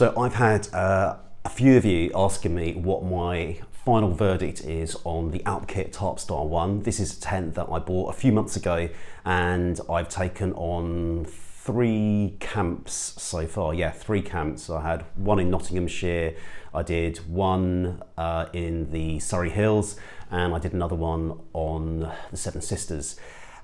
So I've had a few of you asking me what my final verdict is on the Alpkit Tarpstar 1. This is a tent that I bought a few months ago and I've taken on 3 camps so far. Yeah, 3 camps. I had one in Nottinghamshire, I did one in the Surrey Hills, and I did another one on the Seven Sisters.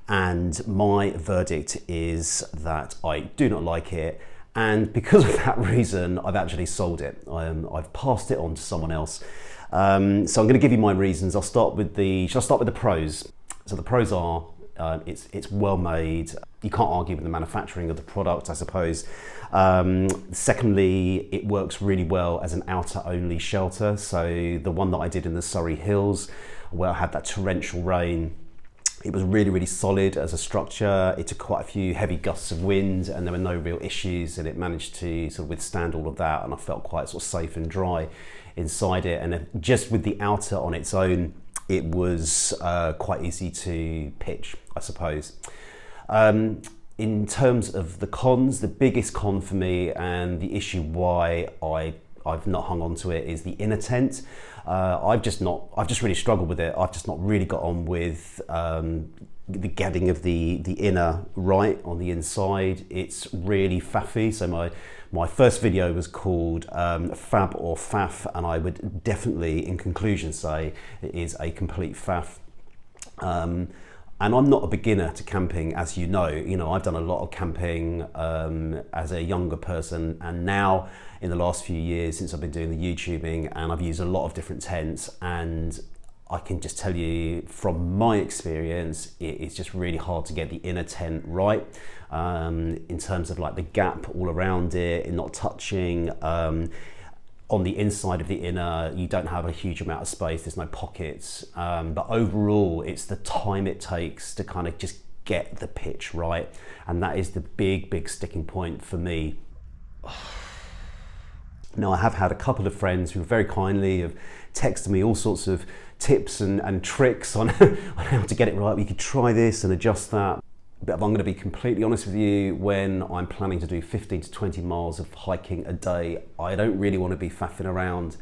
And my verdict is that I do not like it. And because of that reason, I've actually sold it. I've passed it on to someone else. So I'm going to give you my reasons. Shall I start with the pros? So the pros are, it's well made. You can't argue with the manufacturing of the product, I suppose. Secondly, it works really well as an outer only shelter. So the one that I did in the Surrey Hills, where I had that torrential rain, it was really, really solid as a structure. It took quite a few heavy gusts of wind and there were no real issues, and it managed to sort of withstand all of that, and I felt quite sort of safe and dry inside it. And just with the outer on its own, it was quite easy to pitch, I suppose. In terms of the cons, the biggest con for me, and the issue why I've not hung on to it, is the inner tent. I've just really struggled with it. I've just not really got on with the getting of the inner right on the inside. It's really faffy. So my first video was called Fab or Faff, and I would definitely, in conclusion, say it is a complete faff. And I'm not a beginner to camping, as you know. I've done a lot of camping as a younger person, and now in the last few years since I've been doing the YouTubing, and I've used a lot of different tents, and I can just tell you from my experience, it's just really hard to get the inner tent right, in terms of like the gap all around it and not touching. On the inside of the inner, you don't have a huge amount of space, there's no pockets, but overall it's the time it takes to kind of just get the pitch right, and that is the big sticking point for me. Now, I have had a couple of friends who very kindly have texted me all sorts of tips and tricks on how to get it right. We could try this and adjust that. But if I'm going to be completely honest with you, when I'm planning to do 15 to 20 miles of hiking a day, I don't really want to be faffing around.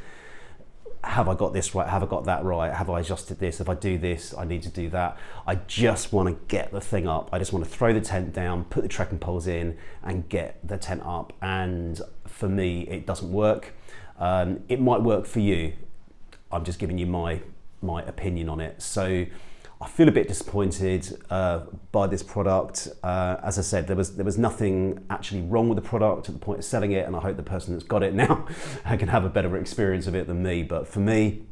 Have I got this right? Have I got that right? Have I adjusted this? If I do this, I need to do that. I just want to get the thing up. I just want to throw the tent down, put the trekking poles in and get the tent up. And for me, it doesn't work. It might work for you. I'm just giving you my opinion on it. So I feel a bit disappointed by this product. As I said, there was nothing actually wrong with the product at the point of selling it, and I hope the person that's got it now can have a better experience of it than me. But for me,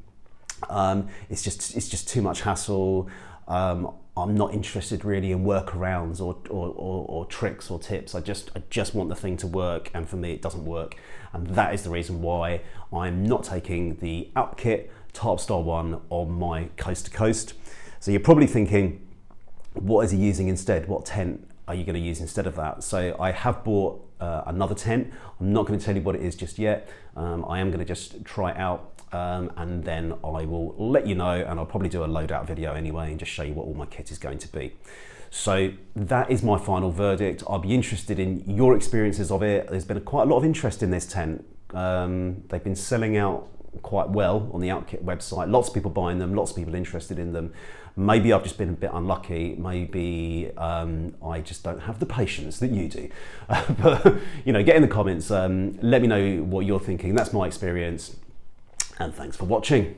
it's just too much hassle. I'm not interested really in workarounds or tricks or tips. I just want the thing to work, and for me it doesn't work, and that is the reason why I'm not taking the Alpkit Tarpstar 1 on my coast to coast. So you're probably thinking, what is he using instead? What tent are you going to use instead of that? So I have bought another tent. I'm not going to tell you what it is just yet. I am going to just try it out, and then I will let you know, and I'll probably do a loadout video anyway and just show you what all my kit is going to be. So that is my final verdict. I'll be interested in your experiences of it. There's been quite a lot of interest in this tent. They've been selling out quite well on the Alpkit website. Lots of people buying them, lots of people interested in them. Maybe I've just been a bit unlucky. Maybe I just don't have the patience that you do. But get in the comments. Let me know what you're thinking. That's my experience. And thanks for watching.